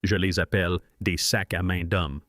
Je les appelle des sacs à main d'hommes.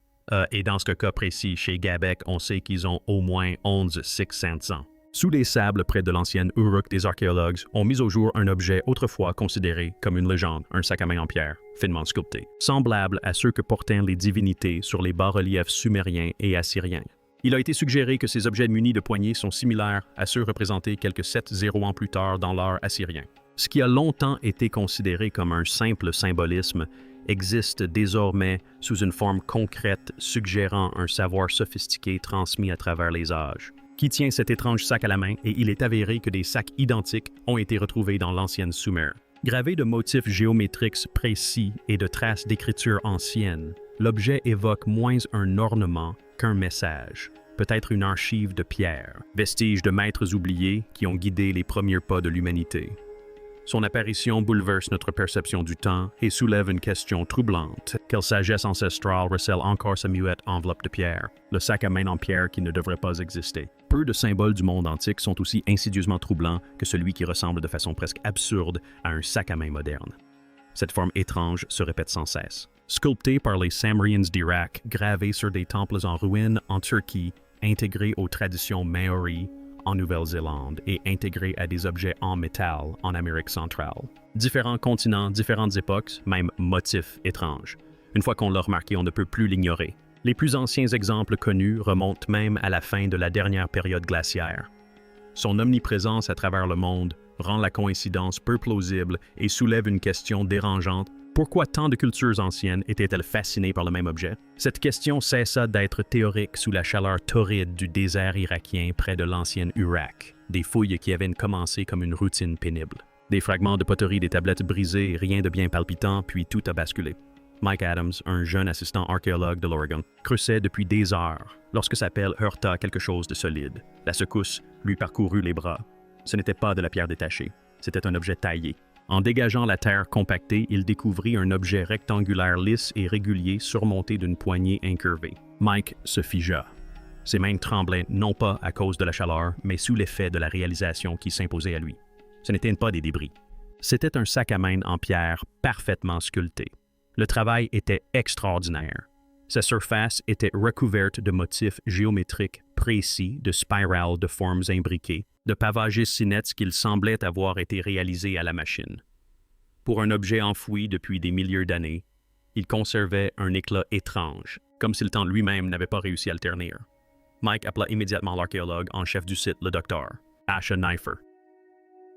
Et dans ce cas précis, chez Gabec, on sait qu'ils ont au moins 11 600 ans. Sous les sables près de l'ancienne Uruk, des archéologues ont mis au jour un objet autrefois considéré comme une légende, un sac à main en pierre, finement sculpté, semblable à ceux que portaient les divinités sur les bas-reliefs sumériens et assyriens. Il a été suggéré que ces objets munis de poignées sont similaires à ceux représentés quelques 7-0 ans plus tard dans l'art assyrien. Ce qui a longtemps été considéré comme un simple symbolisme existe désormais sous une forme concrète suggérant un savoir sophistiqué transmis à travers les âges. Qui tient cet étrange sac à la main et il est avéré que des sacs identiques ont été retrouvés dans l'ancienne Sumer. Gravés de motifs géométriques précis et de traces d'écriture anciennes, l'objet évoque moins un ornement qu'un message, peut-être une archive de pierre, vestige de maîtres oubliés qui ont guidé les premiers pas de l'humanité. Son apparition bouleverse notre perception du temps et soulève une question troublante. Quelle sagesse ancestrale recèle encore sa muette enveloppe de pierre, le sac à main en pierre qui ne devrait pas exister? Peu de symboles du monde antique sont aussi insidieusement troublants que celui qui ressemble de façon presque absurde à un sac à main moderne. Cette forme étrange se répète sans cesse. Sculpté par les Samrians d'Irak, gravé sur des temples en ruine en Turquie, intégré aux traditions maoris en Nouvelle-Zélande et intégré à des objets en métal en Amérique centrale. Différents continents, différentes époques, même motifs étranges. Une fois qu'on l'a remarqué, on ne peut plus l'ignorer. Les plus anciens exemples connus remontent même à la fin de la dernière période glaciaire. Son omniprésence à travers le monde rend la coïncidence peu plausible et soulève une question dérangeante. Pourquoi tant de cultures anciennes étaient-elles fascinées par le même objet? Cette question cessa d'être théorique sous la chaleur torride du désert irakien près de l'ancienne Urak, des fouilles qui avaient commencé comme une routine pénible. Des fragments de poterie, des tablettes brisées, rien de bien palpitant, puis tout a basculé. Mike Adams, un jeune assistant archéologue de l'Oregon, creusait depuis des heures lorsque sa pelle heurta quelque chose de solide. La secousse lui parcourut les bras. Ce n'était pas de la pierre détachée, c'était un objet taillé. En dégageant la terre compactée, il découvrit un objet rectangulaire lisse et régulier surmonté d'une poignée incurvée. Mike se figea. Ses mains tremblaient non pas à cause de la chaleur, mais sous l'effet de la réalisation qui s'imposait à lui. Ce n'étaient pas des débris. C'était un sac à main en pierre parfaitement sculpté. Le travail était extraordinaire. Sa surface était recouverte de motifs géométriques précis, de spirales de formes imbriquées, de pavages si nets qu'il semblait avoir été réalisés à la machine. Pour un objet enfoui depuis des milliers d'années, il conservait un éclat étrange, comme si le temps lui-même n'avait pas réussi à le ternir. Mike appela immédiatement l'archéologue en chef du site, le docteur Asher Neifer.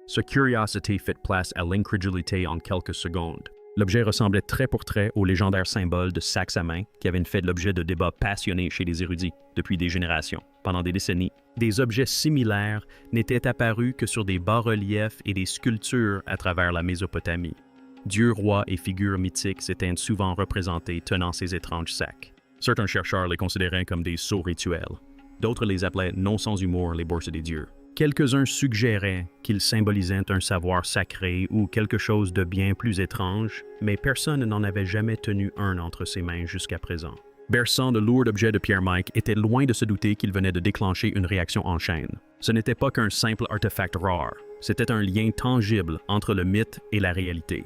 Sa curiosité fit place à l'incrédulité en quelques secondes. L'objet ressemblait trait pour trait au légendaire symbole de sacs à main qui avait fait l'objet de débats passionnés chez les érudits depuis des générations. Pendant des décennies, des objets similaires n'étaient apparus que sur des bas-reliefs et des sculptures à travers la Mésopotamie. Dieux, rois et figures mythiques s'étaient souvent représentés tenant ces étranges sacs. Certains chercheurs les considéraient comme des sceaux rituels. D'autres les appelaient non sans humour les bourses des dieux. Quelques-uns suggéraient qu'ils symbolisaient un savoir sacré ou quelque chose de bien plus étrange, mais personne n'en avait jamais tenu un entre ses mains jusqu'à présent. Berçant de lourds objets de Pierre Mike était loin de se douter qu'il venait de déclencher une réaction en chaîne. Ce n'était pas qu'un simple artefact rare, c'était un lien tangible entre le mythe et la réalité.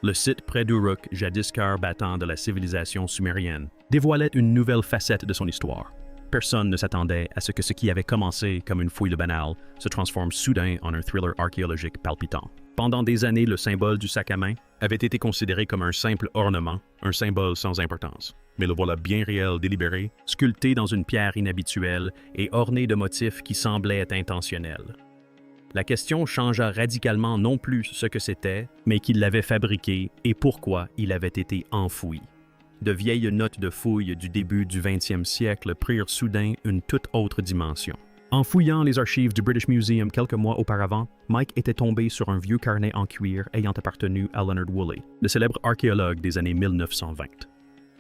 Le site près d'Uruk, jadis cœur battant de la civilisation sumérienne, dévoilait une nouvelle facette de son histoire. Personne ne s'attendait à ce que ce qui avait commencé comme une fouille banale se transforme soudain en un thriller archéologique palpitant. Pendant des années, le symbole du sac à main avait été considéré comme un simple ornement, un symbole sans importance. Mais le voilà bien réel, délibéré, sculpté dans une pierre inhabituelle et orné de motifs qui semblaient être intentionnels. La question changea radicalement non plus ce que c'était, mais qui l'avait fabriqué et pourquoi il avait été enfoui. De vieilles notes de fouilles du début du 20e siècle prirent soudain une toute autre dimension. En fouillant les archives du British Museum quelques mois auparavant, Mike était tombé sur un vieux carnet en cuir ayant appartenu à Leonard Woolley, le célèbre archéologue des années 1920.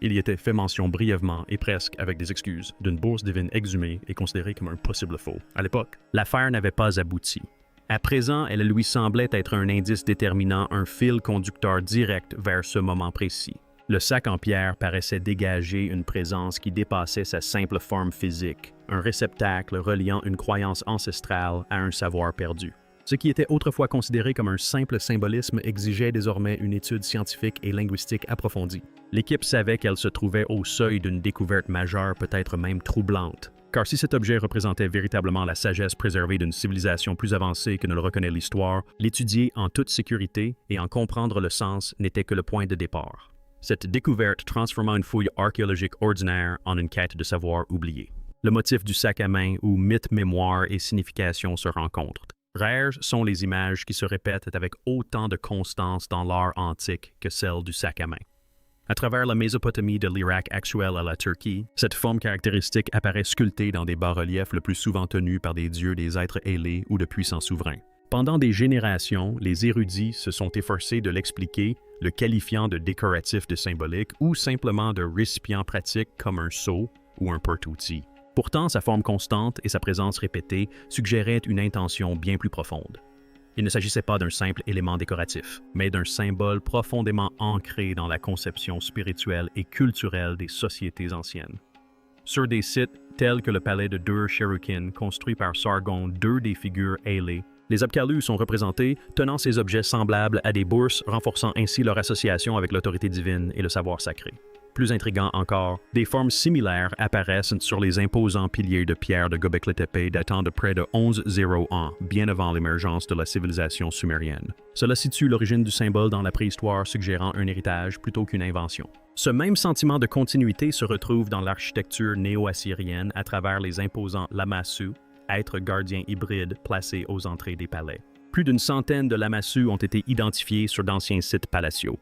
Il y était fait mention brièvement et presque avec des excuses d'une bourse divine exhumée et considérée comme un possible faux. À l'époque, l'affaire n'avait pas abouti. À présent, elle lui semblait être un indice déterminant un fil conducteur direct vers ce moment précis. Le sac en pierre paraissait dégager une présence qui dépassait sa simple forme physique, un réceptacle reliant une croyance ancestrale à un savoir perdu. Ce qui était autrefois considéré comme un simple symbolisme exigeait désormais une étude scientifique et linguistique approfondie. L'équipe savait qu'elle se trouvait au seuil d'une découverte majeure, peut-être même troublante. Car si cet objet représentait véritablement la sagesse préservée d'une civilisation plus avancée que ne le reconnaît l'histoire, l'étudier en toute sécurité et en comprendre le sens n'était que le point de départ. Cette découverte transforma une fouille archéologique ordinaire en une quête de savoir oubliée. Le motif du sac à main où mythe, mémoire et signification se rencontrent. Rares sont les images qui se répètent avec autant de constance dans l'art antique que celle du sac à main. À travers la Mésopotamie de l'Irak actuel à la Turquie, cette forme caractéristique apparaît sculptée dans des bas-reliefs le plus souvent tenus par des dieux, des êtres ailés ou de puissants souverains. Pendant des générations, les érudits se sont efforcés de l'expliquer, le qualifiant de décoratif de symbolique ou simplement de récipient pratique comme un seau ou un porte-outil. Pourtant, sa forme constante et sa présence répétée suggéraient une intention bien plus profonde. Il ne s'agissait pas d'un simple élément décoratif, mais d'un symbole profondément ancré dans la conception spirituelle et culturelle des sociétés anciennes. Sur des sites tels que le palais de Dur-Sharrukin, construit par Sargon, deux des figures ailées, les Apkalus sont représentés tenant ces objets semblables à des bourses, renforçant ainsi leur association avec l'autorité divine et le savoir sacré. Plus intriguant encore, des formes similaires apparaissent sur les imposants piliers de pierre de Göbekli Tepe datant de près de 1100 ans, bien avant l'émergence de la civilisation sumérienne. Cela situe l'origine du symbole dans la préhistoire, suggérant un héritage plutôt qu'une invention. Ce même sentiment de continuité se retrouve dans l'architecture néo-assyrienne à travers les imposants lamassu, êtres gardiens hybrides placés aux entrées des palais. Plus d'une centaine de lamassu ont été identifiés sur d'anciens sites palatiaux.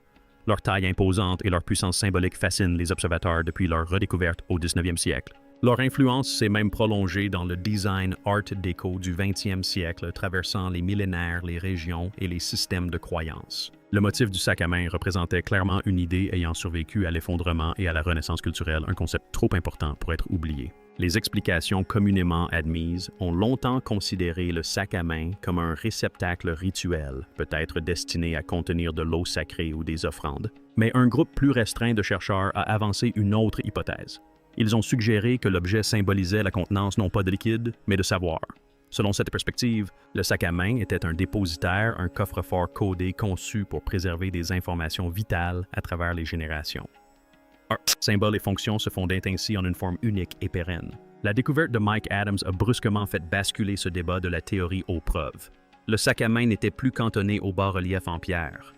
Leur taille imposante et leur puissance symbolique fascinent les observateurs depuis leur redécouverte au 19e siècle. Leur influence s'est même prolongée dans le design art déco du 20e siècle, traversant les millénaires, les régions et les systèmes de croyances. Le motif du sac à main représentait clairement une idée ayant survécu à l'effondrement et à la renaissance culturelle, un concept trop important pour être oublié. Les explications communément admises ont longtemps considéré le sac à main comme un réceptacle rituel, peut-être destiné à contenir de l'eau sacrée ou des offrandes. Mais un groupe plus restreint de chercheurs a avancé une autre hypothèse. Ils ont suggéré que l'objet symbolisait la contenance non pas de liquide, mais de savoir. Selon cette perspective, le sac à main était un dépositaire, un coffre-fort codé conçu pour préserver des informations vitales à travers les générations. Symboles et fonctions se fondaient ainsi en une forme unique et pérenne. La découverte de Mike Adams a brusquement fait basculer ce débat de la théorie aux preuves. Le sac à main n'était plus cantonné au bas-relief en pierre.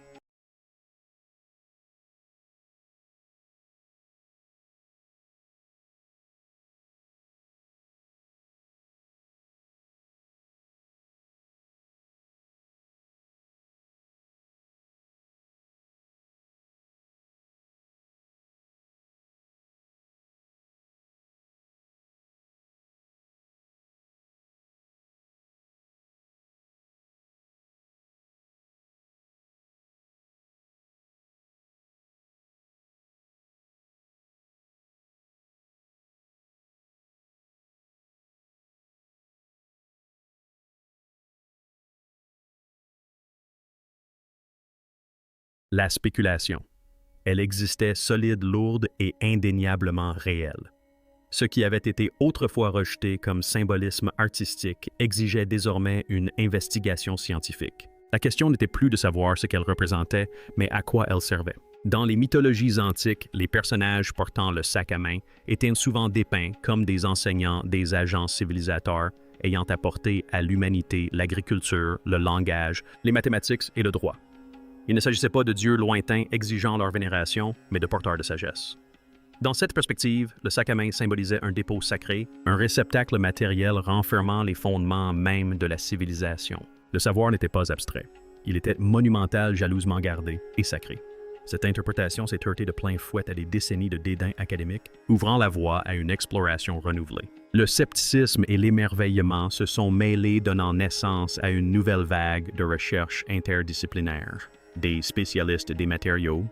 La spéculation. Elle existait solide, lourde et indéniablement réelle. Ce qui avait été autrefois rejeté comme symbolisme artistique exigeait désormais une investigation scientifique. La question n'était plus de savoir ce qu'elle représentait, mais à quoi elle servait. Dans les mythologies antiques, les personnages portant le sac à main étaient souvent dépeints comme des enseignants, des agents civilisateurs ayant apporté à l'humanité l'agriculture, le langage, les mathématiques et le droit. Il ne s'agissait pas de dieux lointains exigeant leur vénération, mais de porteurs de sagesse. Dans cette perspective, le sac à main symbolisait un dépôt sacré, un réceptacle matériel renfermant les fondements même de la civilisation. Le savoir n'était pas abstrait. Il était monumental, jalousement gardé et sacré. Cette interprétation s'est heurtée de plein fouet à des décennies de dédain académique, ouvrant la voie à une exploration renouvelée. Le scepticisme et l'émerveillement se sont mêlés, donnant naissance à une nouvelle vague de recherche interdisciplinaire. Des spécialistes des matériaux,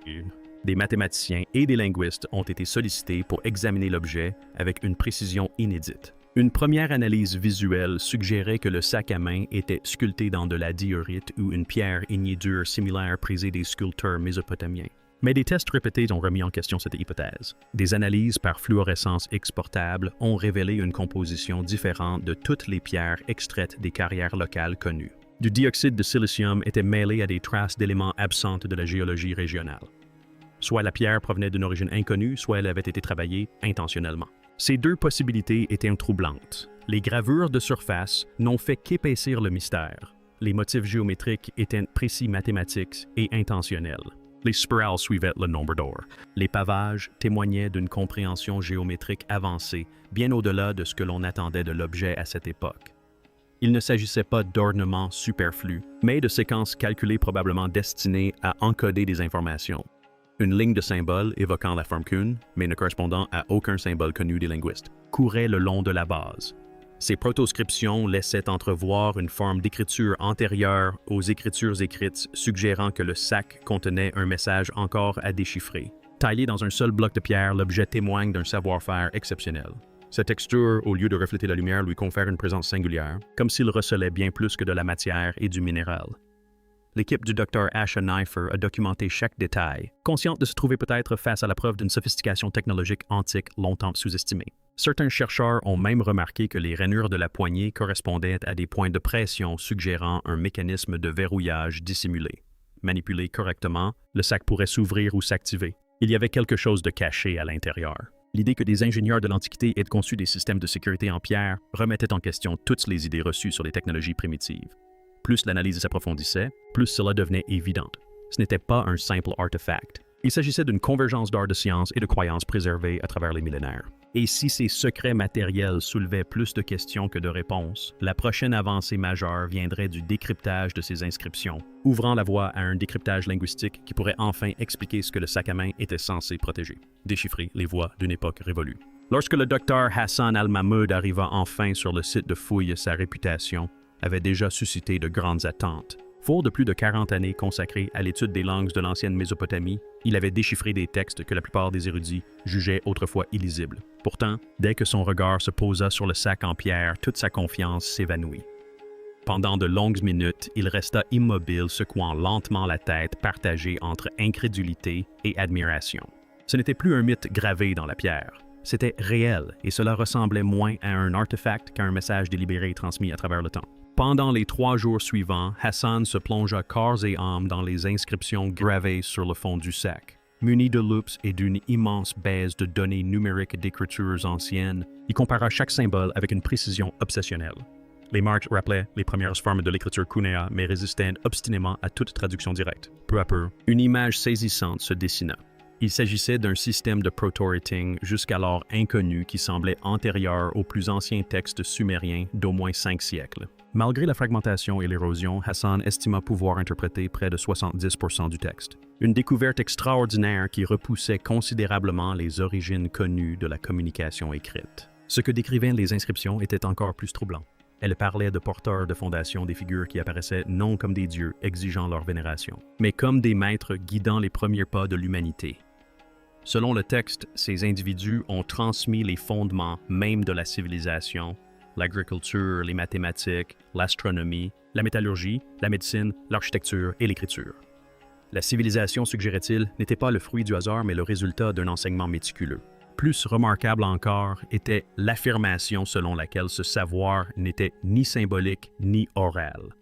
des mathématiciens et des linguistes ont été sollicités pour examiner l'objet avec une précision inédite. Une première analyse visuelle suggérait que le sac à main était sculpté dans de la diorite ou une pierre ignée dure similaire prisée des sculpteurs mésopotamiens. Mais des tests répétés ont remis en question cette hypothèse. Des analyses par fluorescence X portable ont révélé une composition différente de toutes les pierres extraites des carrières locales connues. Du dioxyde de silicium était mêlé à des traces d'éléments absentes de la géologie régionale. Soit la pierre provenait d'une origine inconnue, soit elle avait été travaillée intentionnellement. Ces deux possibilités étaient troublantes. Les gravures de surface n'ont fait qu'épaissir le mystère. Les motifs géométriques étaient précis mathématiques et intentionnels. Les spirales suivaient le nombre d'or. Les pavages témoignaient d'une compréhension géométrique avancée, bien au-delà de ce que l'on attendait de l'objet à cette époque. Il ne s'agissait pas d'ornements superflus, mais de séquences calculées probablement destinées à encoder des informations. Une ligne de symboles évoquant la forme qu'une, mais ne correspondant à aucun symbole connu des linguistes, courait le long de la base. Ces protoscriptions laissaient entrevoir une forme d'écriture antérieure aux écritures écrites, suggérant que le sac contenait un message encore à déchiffrer. Taillé dans un seul bloc de pierre, l'objet témoigne d'un savoir-faire exceptionnel. Sa texture, au lieu de refléter la lumière, lui confère une présence singulière, comme s'il recelait bien plus que de la matière et du minéral. L'équipe du Dr. Asher Neiffer a documenté chaque détail, consciente de se trouver peut-être face à la preuve d'une sophistication technologique antique longtemps sous-estimée. Certains chercheurs ont même remarqué que les rainures de la poignée correspondaient à des points de pression suggérant un mécanisme de verrouillage dissimulé. Manipulé correctement, le sac pourrait s'ouvrir ou s'activer. Il y avait quelque chose de caché à l'intérieur. L'idée que des ingénieurs de l'Antiquité aient conçu des systèmes de sécurité en pierre remettait en question toutes les idées reçues sur les technologies primitives. Plus l'analyse s'approfondissait, plus cela devenait évident. Ce n'était pas un simple artefact. Il s'agissait d'une convergence d'art de science et de croyances préservées à travers les millénaires. Et si ces secrets matériels soulevaient plus de questions que de réponses, la prochaine avancée majeure viendrait du décryptage de ces inscriptions, ouvrant la voie à un décryptage linguistique qui pourrait enfin expliquer ce que le sac à main était censé protéger, déchiffrer les voix d'une époque révolue. Lorsque le docteur Hassan Al-Mahmoud arriva enfin sur le site de fouilles, sa réputation avait déjà suscité de grandes attentes. Fort de plus de 40 années consacrées à l'étude des langues de l'ancienne Mésopotamie, il avait déchiffré des textes que la plupart des érudits jugeaient autrefois illisibles. Pourtant, dès que son regard se posa sur le sac en pierre, toute sa confiance s'évanouit. Pendant de longues minutes, il resta immobile, secouant lentement la tête, partagée entre incrédulité et admiration. Ce n'était plus un mythe gravé dans la pierre. C'était réel, et cela ressemblait moins à un artefact qu'à un message délibéré transmis à travers le temps. Pendant les 3 jours suivants, Hassan se plongea corps et âme dans les inscriptions gravées sur le fond du sac. Muni de loupes et d'une immense base de données numériques d'écritures anciennes, il compara chaque symbole avec une précision obsessionnelle. Les marques rappelaient les premières formes de l'écriture Cunea, mais résistaient obstinément à toute traduction directe. Peu à peu, une image saisissante se dessina. Il s'agissait d'un système de proto-writing jusqu'alors inconnu qui semblait antérieur aux plus anciens textes sumériens d'au moins 5 siècles. Malgré la fragmentation et l'érosion, Hassan estima pouvoir interpréter près de 70% du texte. Une découverte extraordinaire qui repoussait considérablement les origines connues de la communication écrite. Ce que décrivaient les inscriptions était encore plus troublant. Elles parlaient de porteurs de fondation des figures qui apparaissaient non comme des dieux exigeant leur vénération, mais comme des maîtres guidant les premiers pas de l'humanité. Selon le texte, ces individus ont transmis les fondements même de la civilisation, l'agriculture, les mathématiques, l'astronomie, la métallurgie, la médecine, l'architecture et l'écriture. La civilisation, suggérait-il, n'était pas le fruit du hasard, mais le résultat d'un enseignement méticuleux. Plus remarquable encore était l'affirmation selon laquelle ce savoir n'était ni symbolique ni oral.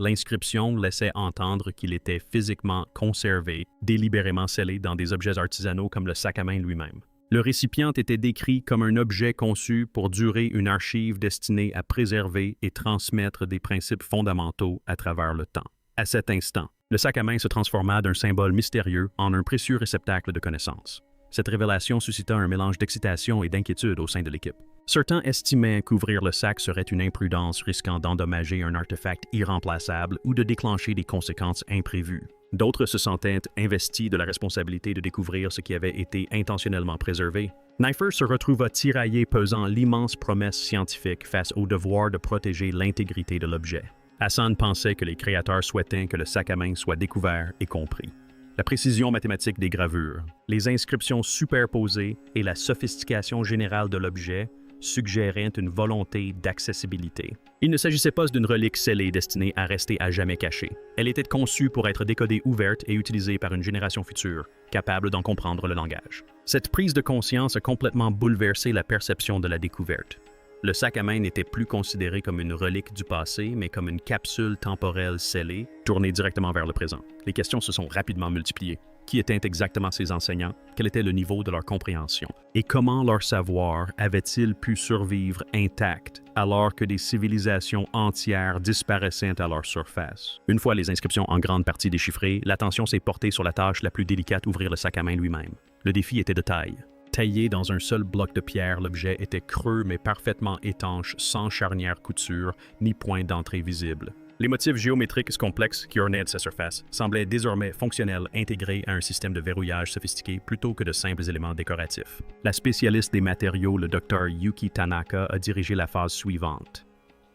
L'inscription laissait entendre qu'il était physiquement conservé, délibérément scellé dans des objets artisanaux comme le sac à main lui-même. Le récipient était décrit comme un objet conçu pour durer une archive destinée à préserver et transmettre des principes fondamentaux à travers le temps. À cet instant, le sac à main se transforma d'un symbole mystérieux en un précieux réceptacle de connaissances. Cette révélation suscita un mélange d'excitation et d'inquiétude au sein de l'équipe. Certains estimaient qu'ouvrir le sac serait une imprudence risquant d'endommager un artefact irremplaçable ou de déclencher des conséquences imprévues. D'autres se sentaient investis de la responsabilité de découvrir ce qui avait été intentionnellement préservé. Neiffer se retrouva tiraillé pesant l'immense promesse scientifique face au devoir de protéger l'intégrité de l'objet. Hassan pensait que les créateurs souhaitaient que le sac à main soit découvert et compris. La précision mathématique des gravures, les inscriptions superposées et la sophistication générale de l'objet suggéraient une volonté d'accessibilité. Il ne s'agissait pas d'une relique scellée destinée à rester à jamais cachée. Elle était conçue pour être décodée ouverte et utilisée par une génération future, capable d'en comprendre le langage. Cette prise de conscience a complètement bouleversé la perception de la découverte. Le sac à main n'était plus considéré comme une relique du passé, mais comme une capsule temporelle scellée, tournée directement vers le présent. Les questions se sont rapidement multipliées. Qui étaient exactement ces enseignants? Quel était le niveau de leur compréhension? Et comment leur savoir avait-il pu survivre intact alors que des civilisations entières disparaissaient à leur surface? Une fois les inscriptions en grande partie déchiffrées, l'attention s'est portée sur la tâche la plus délicate, ouvrir le sac à main lui-même. Le défi était de taille. Taillé dans un seul bloc de pierre, l'objet était creux mais parfaitement étanche, sans charnière couture ni point d'entrée visible. Les motifs géométriques complexes qui ornaient de sa surface semblaient désormais fonctionnels, intégrés à un système de verrouillage sophistiqué plutôt que de simples éléments décoratifs. La spécialiste des matériaux, le Dr Yuki Tanaka, a dirigé la phase suivante.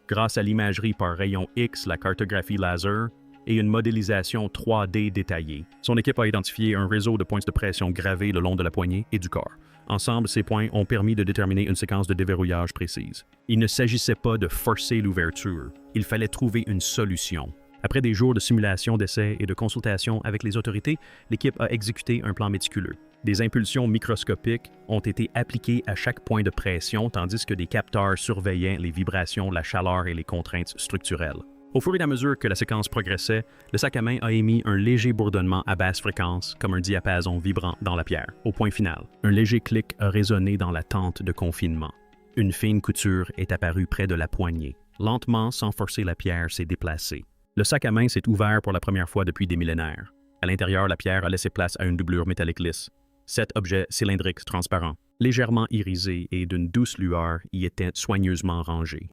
Grâce à l'imagerie par rayon X, la cartographie laser et une modélisation 3D détaillée, son équipe a identifié un réseau de points de pression gravés le long de la poignée et du corps. Ensemble, ces points ont permis de déterminer une séquence de déverrouillage précise. Il ne s'agissait pas de forcer l'ouverture, il fallait trouver une solution. Après des jours de simulation, d'essais et de consultation avec les autorités, l'équipe a exécuté un plan méticuleux. Des impulsions microscopiques ont été appliquées à chaque point de pression, tandis que des capteurs surveillaient les vibrations, la chaleur et les contraintes structurelles. Au fur et à mesure que la séquence progressait, le sac à main a émis un léger bourdonnement à basse fréquence, comme un diapason vibrant dans la pierre. Au point final, un léger clic a résonné dans la tente de confinement. Une fine couture est apparue près de la poignée. Lentement, sans forcer la pierre, s'est déplacée. Le sac à main s'est ouvert pour la première fois depuis des millénaires. À l'intérieur, la pierre a laissé place à une doublure métallique lisse. 7 objets cylindriques transparents, légèrement irisés et d'une douce lueur, y étaient soigneusement rangés.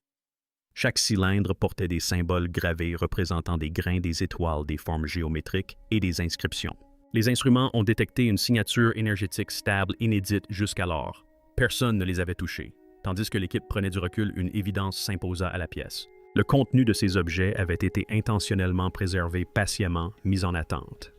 Chaque cylindre portait des symboles gravés représentant des grains des étoiles, des formes géométriques et des inscriptions. Les instruments ont détecté une signature énergétique stable inédite jusqu'alors. Personne ne les avait touchés. Tandis que l'équipe prenait du recul, une évidence s'imposa à la pièce. Le contenu de ces objets avait été intentionnellement préservé patiemment, mis en attente.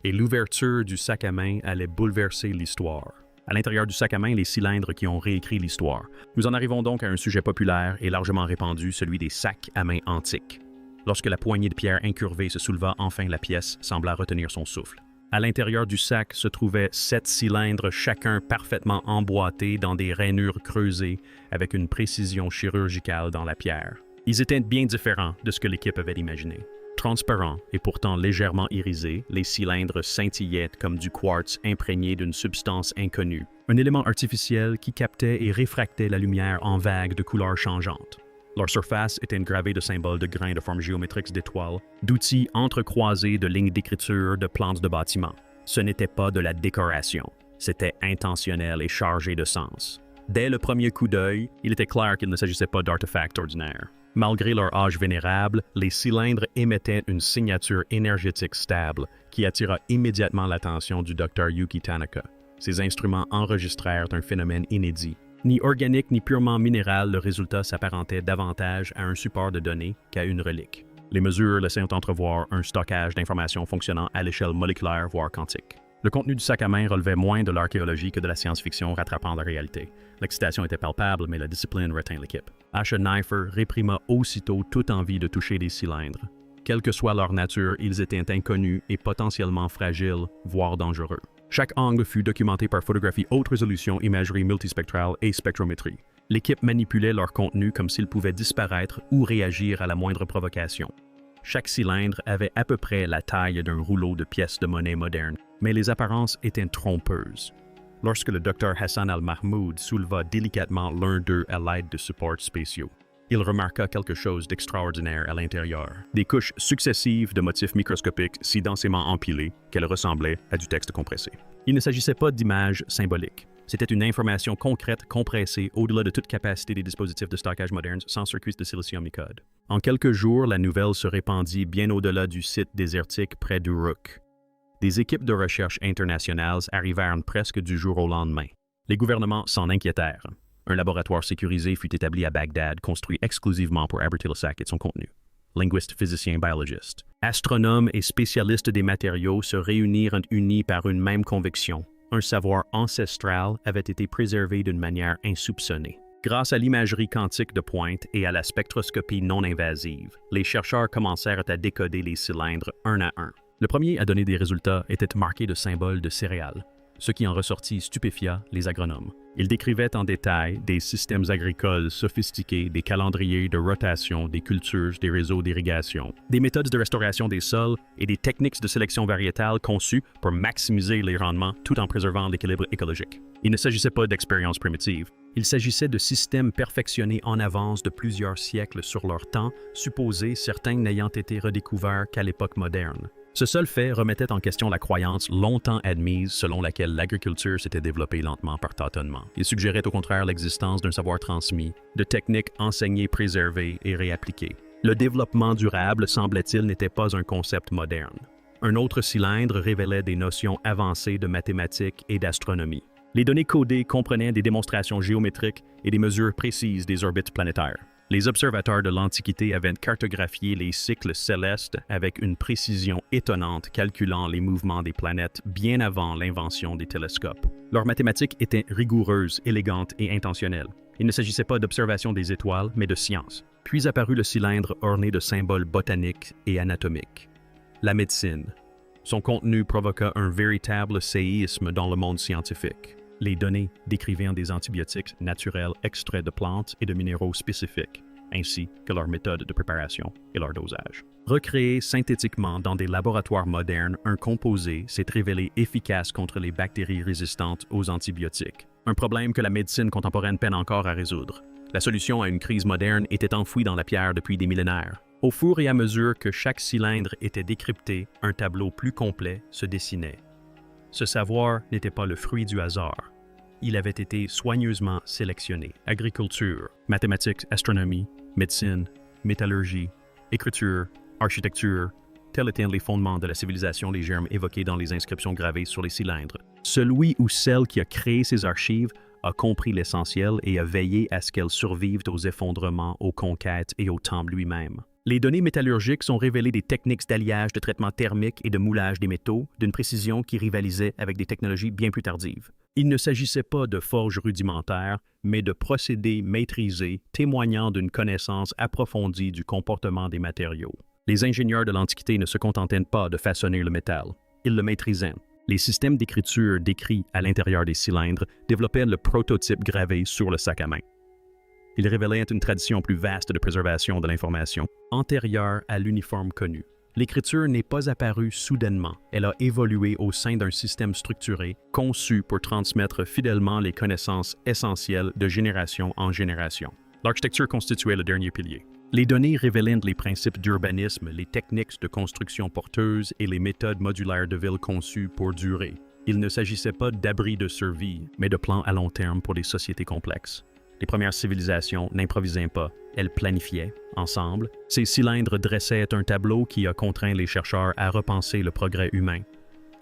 Et l'ouverture du sac à main allait bouleverser l'histoire. À l'intérieur du sac à main, les cylindres qui ont réécrit l'histoire. Nous en arrivons donc à un sujet populaire et largement répandu, celui des sacs à main antiques. Lorsque la poignée de pierre incurvée se souleva, enfin la pièce sembla retenir son souffle. À l'intérieur du sac se trouvaient 7 cylindres, chacun parfaitement emboîtés dans des rainures creusées avec une précision chirurgicale dans la pierre. Ils étaient bien différents de ce que l'équipe avait imaginé. Transparents et pourtant légèrement irisés, les cylindres scintillaient comme du quartz imprégné d'une substance inconnue, un élément artificiel qui captait et réfractait la lumière en vagues de couleurs changeantes. Leur surface était gravée de symboles de grains de formes géométriques d'étoiles, d'outils entrecroisés de lignes d'écriture, de plantes de bâtiments. Ce n'était pas de la décoration, c'était intentionnel et chargé de sens. Dès le premier coup d'œil, il était clair qu'il ne s'agissait pas d'artefacts ordinaires. Malgré leur âge vénérable, les cylindres émettaient une signature énergétique stable qui attira immédiatement l'attention du Dr Yuki Tanaka. Ces instruments enregistrèrent un phénomène inédit. Ni organique ni purement minéral, le résultat s'apparentait davantage à un support de données qu'à une relique. Les mesures laissaient entrevoir un stockage d'informations fonctionnant à l'échelle moléculaire voire quantique. Le contenu du sac à main relevait moins de l'archéologie que de la science-fiction rattrapant la réalité. L'excitation était palpable, mais la discipline retint l'équipe. Asher Knifer réprima aussitôt toute envie de toucher les cylindres. Quelle que soit leur nature, ils étaient inconnus et potentiellement fragiles, voire dangereux. Chaque angle fut documenté par photographie haute résolution, imagerie multispectrale et spectrométrie. L'équipe manipulait leur contenu comme s'ils pouvaient disparaître ou réagir à la moindre provocation. Chaque cylindre avait à peu près la taille d'un rouleau de pièces de monnaie moderne, mais les apparences étaient trompeuses. Lorsque le Dr Hassan Al-Mahmoud souleva délicatement l'un d'eux à l'aide de supports spéciaux, il remarqua quelque chose d'extraordinaire à l'intérieur. Des couches successives de motifs microscopiques si densément empilées qu'elles ressemblaient à du texte compressé. Il ne s'agissait pas d'images symboliques. C'était une information concrète compressée au-delà de toute capacité des dispositifs de stockage modernes sans circuits de silicium ni code. En quelques jours, la nouvelle se répandit bien au-delà du site désertique près d'Uruk. Des équipes de recherche internationales arrivèrent presque du jour au lendemain. Les gouvernements s'en inquiétèrent. Un laboratoire sécurisé fut établi à Bagdad, construit exclusivement pour abriter le sac et son contenu. Linguistes, physiciens, biologistes, astronomes et spécialistes des matériaux se réunirent unis par une même conviction. Un savoir ancestral avait été préservé d'une manière insoupçonnée. Grâce à l'imagerie quantique de pointe et à la spectroscopie non invasive, les chercheurs commencèrent à décoder les cylindres un à un. Le premier à donner des résultats était marqué de symboles de céréales. ce qui en ressortit stupéfia les agronomes. Il décrivait en détail des systèmes agricoles sophistiqués, des calendriers de rotation, des cultures, des réseaux d'irrigation, des méthodes de restauration des sols et des techniques de sélection variétale conçues pour maximiser les rendements tout en préservant l'équilibre écologique. Il ne s'agissait pas d'expériences primitives. Il s'agissait de systèmes perfectionnés en avance de plusieurs siècles sur leur temps, supposés certains n'ayant été redécouverts qu'à l'époque moderne. Ce seul fait remettait en question la croyance longtemps admise selon laquelle l'agriculture s'était développée lentement par tâtonnement. Il suggérait au contraire l'existence d'un savoir transmis, de techniques enseignées, préservées et réappliquées. Le développement durable, semblait-il, n'était pas un concept moderne. Un autre cylindre révélait des notions avancées de mathématiques et d'astronomie. Les données codées comprenaient des démonstrations géométriques et des mesures précises des orbites planétaires. Les observateurs de l'Antiquité avaient cartographié les cycles célestes avec une précision étonnante, calculant les mouvements des planètes bien avant l'invention des télescopes. Leurs mathématiques étaient rigoureuses, élégantes et intentionnelles. Il ne s'agissait pas d'observation des étoiles, mais de science. Puis apparut le cylindre orné de symboles botaniques et anatomiques. La médecine. Son contenu provoqua un véritable séisme dans le monde scientifique. Les données décrivant des antibiotiques naturels extraits de plantes et de minéraux spécifiques, ainsi que leur méthode de préparation et leur dosage. Recréé synthétiquement dans des laboratoires modernes, un composé s'est révélé efficace contre les bactéries résistantes aux antibiotiques, un problème que la médecine contemporaine peine encore à résoudre. La solution à une crise moderne était enfouie dans la pierre depuis des millénaires. Au fur et à mesure que chaque cylindre était décrypté, un tableau plus complet se dessinait. Ce savoir n'était pas le fruit du hasard. Il avait été soigneusement sélectionné. Agriculture, mathématiques, astronomie, médecine, métallurgie, écriture, architecture, tels étaient les fondements de la civilisation, les germes évoqués dans les inscriptions gravées sur les cylindres. Celui ou celle qui a créé ces archives a compris l'essentiel et a veillé à ce qu'elles survivent aux effondrements, aux conquêtes et au temps lui-même. Les données métallurgiques ont révélé des techniques d'alliage, de traitement thermique et de moulage des métaux d'une précision qui rivalisait avec des technologies bien plus tardives. Il ne s'agissait pas de forges rudimentaires, mais de procédés maîtrisés témoignant d'une connaissance approfondie du comportement des matériaux. Les ingénieurs de l'Antiquité ne se contentaient pas de façonner le métal, ils le maîtrisaient. Les systèmes d'écriture décrits à l'intérieur des cylindres développaient le prototype gravé sur le sac à main. Il révélait une tradition plus vaste de préservation de l'information, antérieure à l'uniforme connu. L'écriture n'est pas apparue soudainement. Elle a évolué au sein d'un système structuré, conçu pour transmettre fidèlement les connaissances essentielles de génération en génération. L'architecture constituait le dernier pilier. Les données révélaient les principes d'urbanisme, les techniques de construction porteuses et les méthodes modulaires de ville conçues pour durer. Il ne s'agissait pas d'abris de survie, mais de plans à long terme pour des sociétés complexes. Les premières civilisations n'improvisaient pas, elles planifiaient, ensemble. Ces cylindres dressaient un tableau qui a contraint les chercheurs à repenser le progrès humain.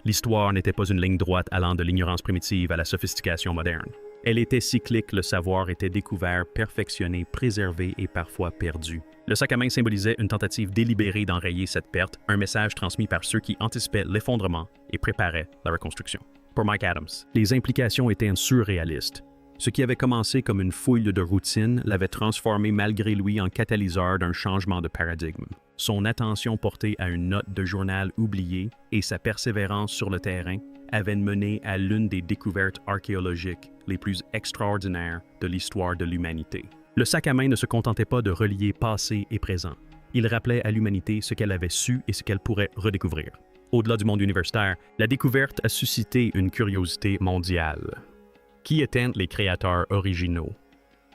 L'histoire n'était pas une ligne droite allant de l'ignorance primitive à la sophistication moderne. Elle était cyclique, le savoir était découvert, perfectionné, préservé et parfois perdu. Le sac à main symbolisait une tentative délibérée d'enrayer cette perte, un message transmis par ceux qui anticipaient l'effondrement et préparaient la reconstruction. Pour Mike Adams, les implications étaient surréalistes. Ce qui avait commencé comme une fouille de routine l'avait transformé malgré lui en catalyseur d'un changement de paradigme. Son attention portée à une note de journal oubliée et sa persévérance sur le terrain avaient mené à l'une des découvertes archéologiques les plus extraordinaires de l'histoire de l'humanité. Le sac à main ne se contentait pas de relier passé et présent. Il rappelait à l'humanité ce qu'elle avait su et ce qu'elle pourrait redécouvrir. Au-delà du monde universitaire, la découverte a suscité une curiosité mondiale. Qui étaient les créateurs originaux?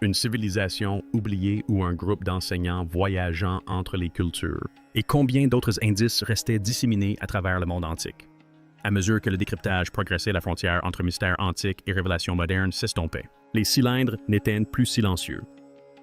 Une civilisation oubliée ou un groupe d'enseignants voyageant entre les cultures? Et combien d'autres indices restaient disséminés à travers le monde antique? À mesure que le décryptage progressait, la frontière entre mystère antique et révélation moderne s'estompait. Les cylindres n'étaient plus silencieux.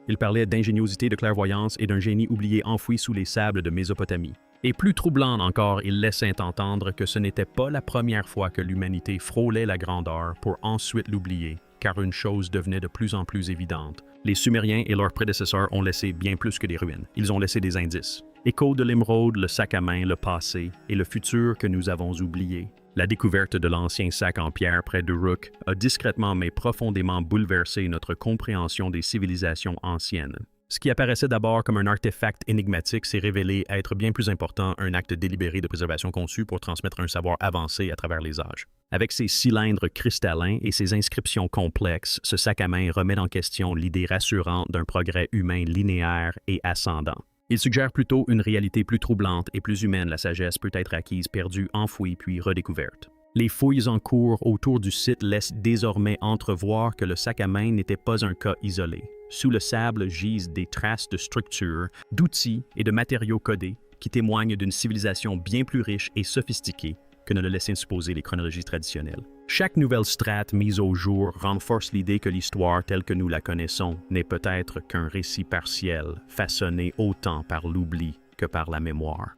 Ils parlaient d'ingéniosité, de clairvoyance et d'un génie oublié enfoui sous les sables de Mésopotamie. Et plus troublant encore, ils laissaient entendre que ce n'était pas la première fois que l'humanité frôlait la grandeur pour ensuite l'oublier, car une chose devenait de plus en plus évidente. Les Sumériens et leurs prédécesseurs ont laissé bien plus que des ruines. Ils ont laissé des indices. Écho de l'émeraude, le sac à main, le passé et le futur que nous avons oublié. La découverte de l'ancien sac en pierre près d'Uruk a discrètement mais profondément bouleversé notre compréhension des civilisations anciennes. Ce qui apparaissait d'abord comme un artefact énigmatique s'est révélé être bien plus important, un acte délibéré de préservation conçu pour transmettre un savoir avancé à travers les âges. Avec ses cylindres cristallins et ses inscriptions complexes, ce sac à main remet en question l'idée rassurante d'un progrès humain linéaire et ascendant. Il suggère plutôt une réalité plus troublante et plus humaine. La sagesse peut être acquise, perdue, enfouie puis redécouverte. Les fouilles en cours autour du site laissent désormais entrevoir que le sac à main n'était pas un cas isolé. Sous le sable gisent des traces de structures, d'outils et de matériaux codés qui témoignent d'une civilisation bien plus riche et sophistiquée que ne le laissaient supposer les chronologies traditionnelles. Chaque nouvelle strate mise au jour renforce l'idée que l'histoire telle que nous la connaissons n'est peut-être qu'un récit partiel, façonné autant par l'oubli que par la mémoire.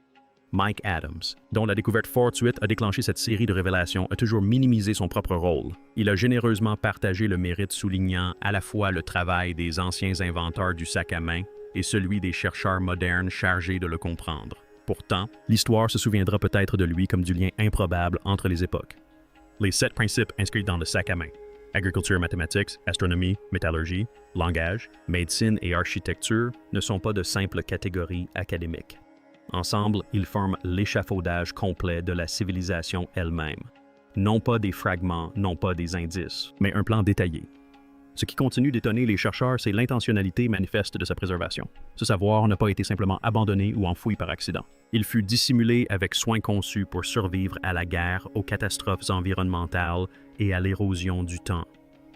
Mike Adams, dont la découverte fortuite a déclenché cette série de révélations, a toujours minimisé son propre rôle. Il a généreusement partagé le mérite, soulignant à la fois le travail des anciens inventeurs du sac à main et celui des chercheurs modernes chargés de le comprendre. Pourtant, l'histoire se souviendra peut-être de lui comme du lien improbable entre les époques. Les 7 principes inscrits dans le sac à main: agriculture, mathématiques, astronomie, métallurgie, langage, médecine et architecture ne sont pas de simples catégories académiques. Ensemble, ils forment l'échafaudage complet de la civilisation elle-même. Non pas des fragments, non pas des indices, mais un plan détaillé. Ce qui continue d'étonner les chercheurs, c'est l'intentionnalité manifeste de sa préservation. Ce savoir n'a pas été simplement abandonné ou enfoui par accident. Il fut dissimulé avec soin conçu pour survivre à la guerre, aux catastrophes environnementales et à l'érosion du temps.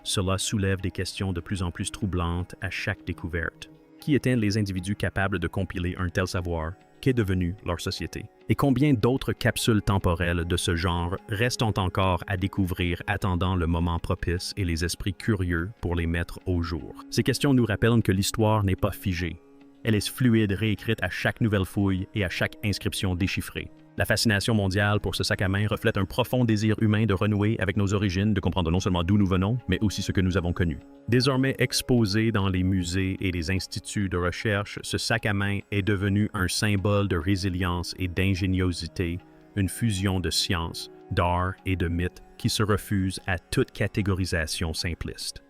Cela soulève des questions de plus en plus troublantes à chaque découverte. Qui étaient les individus capables de compiler un tel savoir? Qu'est devenue leur société? Et combien d'autres capsules temporelles de ce genre restent encore à découvrir, attendant le moment propice et les esprits curieux pour les mettre au jour? Ces questions nous rappellent que l'histoire n'est pas figée. Elle est fluide, réécrite à chaque nouvelle fouille et à chaque inscription déchiffrée. La fascination mondiale pour ce sac à main reflète un profond désir humain de renouer avec nos origines, de comprendre non seulement d'où nous venons, mais aussi ce que nous avons connu. Désormais exposé dans les musées et les instituts de recherche, ce sac à main est devenu un symbole de résilience et d'ingéniosité, une fusion de science, d'art et de mythe qui se refuse à toute catégorisation simpliste.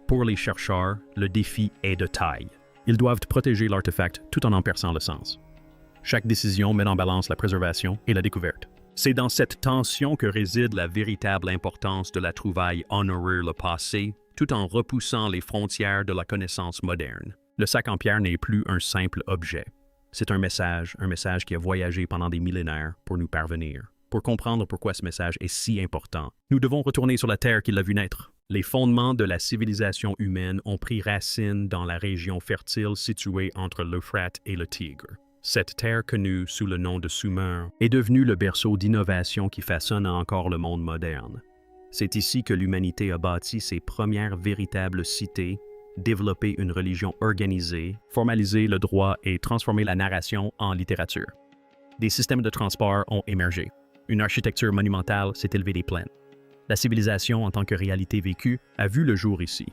Pour les chercheurs, le défi est de taille. Ils doivent protéger l'artefact tout en perçant le sens. Chaque décision met en balance la préservation et la découverte. C'est dans cette tension que réside la véritable importance de la trouvaille honorer le passé, tout en repoussant les frontières de la connaissance moderne. Le sac en pierre n'est plus un simple objet. C'est un message qui a voyagé pendant des millénaires pour nous parvenir. Pour comprendre pourquoi ce message est si important, nous devons retourner sur la terre qui l'a vu naître. Les fondements de la civilisation humaine ont pris racine dans la région fertile située entre l'Euphrate et le Tigre. Cette terre connue sous le nom de Sumer est devenue le berceau d'innovation qui façonne encore le monde moderne. C'est ici que l'humanité a bâti ses premières véritables cités, développé une religion organisée, formalisé le droit et transformé la narration en littérature. Des systèmes de transport ont émergé. Une architecture monumentale s'est élevée des plaines. La civilisation en tant que réalité vécue a vu le jour ici.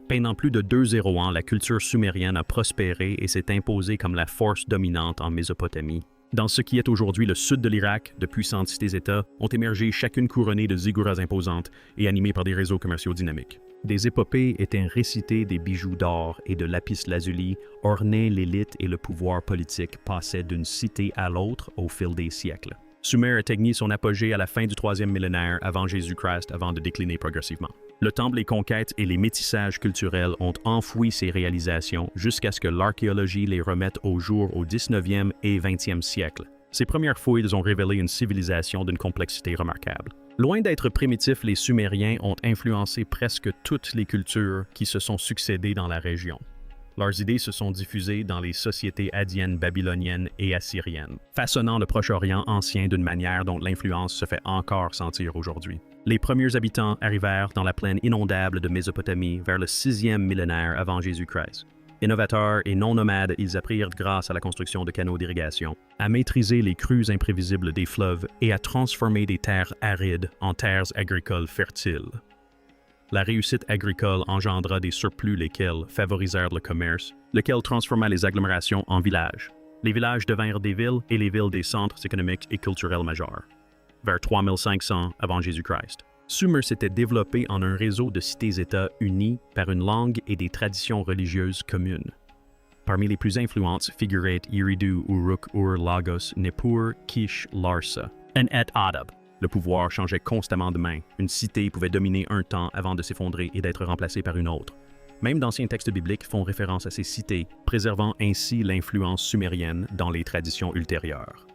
Pendant plus de 200 ans, la culture sumérienne a prospéré et s'est imposée comme la force dominante en Mésopotamie. Dans ce qui est aujourd'hui le sud de l'Irak, de puissantes cités-États ont émergé chacune couronnée de zigguras imposantes et animées par des réseaux commerciaux dynamiques. Des épopées étaient récitées, des bijoux d'or et de lapis-lazuli ornaient l'élite et le pouvoir politique passaient d'une cité à l'autre au fil des siècles. Sumer atteignit son apogée à la fin du 3e millénaire avant Jésus-Christ avant de décliner progressivement. Le temps, les conquêtes et les métissages culturels ont enfoui ces réalisations jusqu'à ce que l'archéologie les remette au jour au 19e et 20e siècle. Ces premières fouilles ont révélé une civilisation d'une complexité remarquable. Loin d'être primitifs, les Sumériens ont influencé presque toutes les cultures qui se sont succédées dans la région. Leurs idées se sont diffusées dans les sociétés adiennes, babyloniennes et assyriennes, façonnant le Proche-Orient ancien d'une manière dont l'influence se fait encore sentir aujourd'hui. Les premiers habitants arrivèrent dans la plaine inondable de Mésopotamie vers le 6e millénaire avant Jésus-Christ. Innovateurs et non nomades, ils apprirent, grâce à la construction de canaux d'irrigation, à maîtriser les crues imprévisibles des fleuves et à transformer des terres arides en terres agricoles fertiles. La réussite agricole engendra des surplus lesquels favorisèrent le commerce, lequel transforma les agglomérations en villages. Les villages devinrent des villes et les villes des centres économiques et culturels majeurs. Vers 3500 avant Jésus-Christ, Sumer s'était développé en un réseau de cités-États unis par une langue et des traditions religieuses communes. Parmi les plus influentes figuraient Eridu, Uruk, Ur, Lagos, Nippur, Kish, Larsa. En et Adab. Le pouvoir changeait constamment de main. Une cité pouvait dominer un temps avant de s'effondrer et d'être remplacée par une autre. Même d'anciens textes bibliques font référence à ces cités, préservant ainsi l'influence sumérienne dans les traditions ultérieures.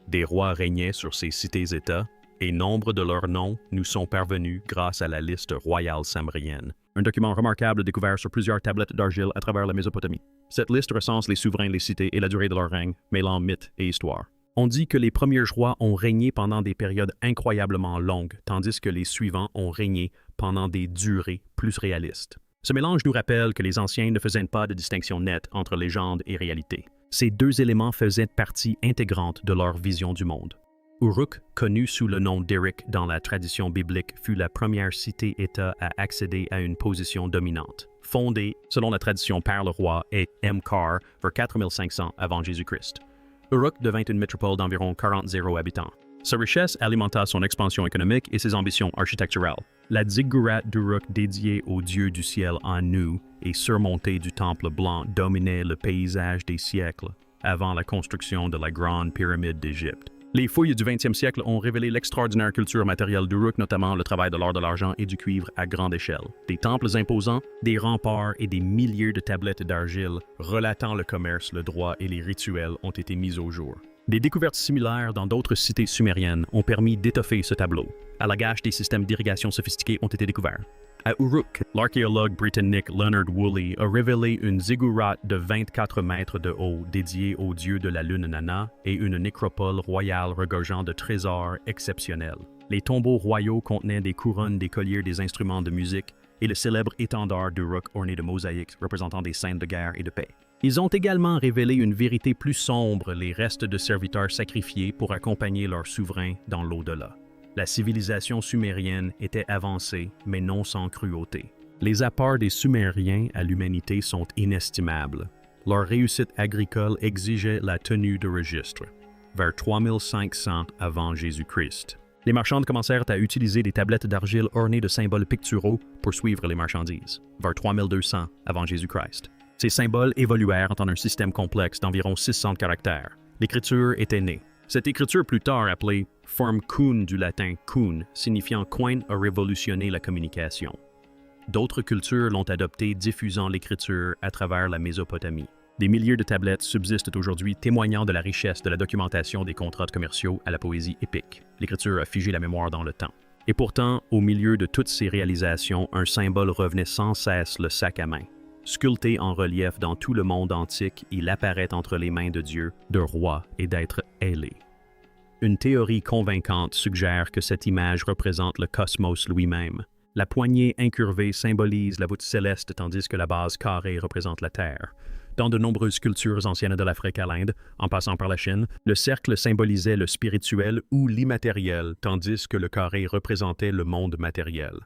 Des rois régnaient sur ces cités-États, et nombre de leurs noms nous sont parvenus grâce à la liste royale sumérienne, un document remarquable découvert sur plusieurs tablettes d'argile à travers la Mésopotamie. Cette liste recense les souverains des cités et la durée de leur règne, mêlant mythe et histoire. On dit que les premiers rois ont régné pendant des périodes incroyablement longues, tandis que les suivants ont régné pendant des durées plus réalistes. Ce mélange nous rappelle que les anciens ne faisaient pas de distinction nette entre légende et réalité. Ces deux éléments faisaient partie intégrante de leur vision du monde. Uruk, connu sous le nom d'Eric dans la tradition biblique, fut la première cité-État à accéder à une position dominante, fondée, selon la tradition par le roi et Mkar vers 4500 avant Jésus-Christ. Uruk devint une métropole d'environ 40 habitants. Sa richesse alimenta son expansion économique et ses ambitions architecturales. La ziggurat d'Uruk dédiée au dieu du ciel Anu et surmontée du temple blanc dominait le paysage des siècles avant la construction de la grande pyramide d'Égypte. Les fouilles du 20e siècle ont révélé l'extraordinaire culture matérielle d'Uruk, notamment le travail de l'or, de l'argent et du cuivre à grande échelle. Des temples imposants, des remparts et des milliers de tablettes d'argile relatant le commerce, le droit et les rituels ont été mis au jour. Des découvertes similaires dans d'autres cités sumériennes ont permis d'étoffer ce tableau. À Lagash, des systèmes d'irrigation sophistiqués ont été découverts. À Uruk, l'archéologue britannique Leonard Woolley a révélé une ziggurat de 24 mètres de haut dédiée au dieu de la lune Nana et une nécropole royale regorgeant de trésors exceptionnels. Les tombeaux royaux contenaient des couronnes, des colliers, des instruments de musique et le célèbre étendard d'Uruk orné de mosaïques représentant des scènes de guerre et de paix. Ils ont également révélé une vérité plus sombre, les restes de serviteurs sacrifiés pour accompagner leurs souverains dans l'au-delà. La civilisation sumérienne était avancée, mais non sans cruauté. Les apports des Sumériens à l'humanité sont inestimables. Leur réussite agricole exigeait la tenue de registres. Vers 3500 avant Jésus-Christ, les marchands commencèrent à utiliser des tablettes d'argile ornées de symboles picturaux pour suivre les marchandises. Vers 3200 avant Jésus-Christ. Ces symboles évoluèrent en un système complexe d'environ 600 caractères. L'écriture était née. Cette écriture plus tard appelée forme kun du latin kun, signifiant coin, a révolutionné la communication. D'autres cultures l'ont adoptée, diffusant l'écriture à travers la Mésopotamie. Des milliers de tablettes subsistent aujourd'hui, témoignant de la richesse de la documentation des contrats commerciaux à la poésie épique. L'écriture a figé la mémoire dans le temps. Et pourtant, au milieu de toutes ces réalisations, un symbole revenait sans cesse, le sac à main. Sculpté en relief dans tout le monde antique, il apparaît entre les mains de Dieu, de roi et d'être ailé. Une théorie convaincante suggère que cette image représente le cosmos lui-même. La poignée incurvée symbolise la voûte céleste tandis que la base carrée représente la Terre. Dans de nombreuses cultures anciennes de l'Afrique à l'Inde, en passant par la Chine, le cercle symbolisait le spirituel ou l'immatériel tandis que le carré représentait le monde matériel.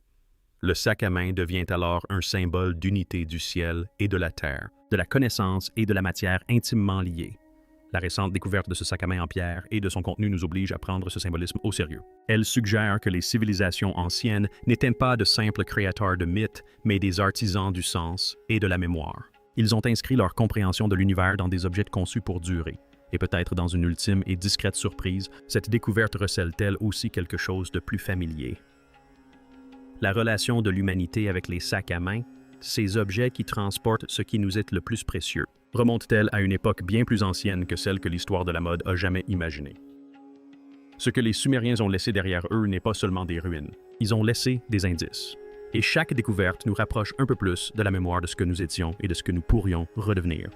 Le sac à main devient alors un symbole d'unité du ciel et de la terre, de la connaissance et de la matière intimement liées. La récente découverte de ce sac à main en pierre et de son contenu nous oblige à prendre ce symbolisme au sérieux. Elle suggère que les civilisations anciennes n'étaient pas de simples créateurs de mythes, mais des artisans du sens et de la mémoire. Ils ont inscrit leur compréhension de l'univers dans des objets conçus pour durer. Et peut-être dans une ultime et discrète surprise, cette découverte recèle-t-elle aussi quelque chose de plus familier. La relation de l'humanité avec les sacs à main, ces objets qui transportent ce qui nous est le plus précieux, remonte-t-elle à une époque bien plus ancienne que celle que l'histoire de la mode a jamais imaginée. Ce que les Sumériens ont laissé derrière eux n'est pas seulement des ruines, ils ont laissé des indices. Et chaque découverte nous rapproche un peu plus de la mémoire de ce que nous étions et de ce que nous pourrions redevenir.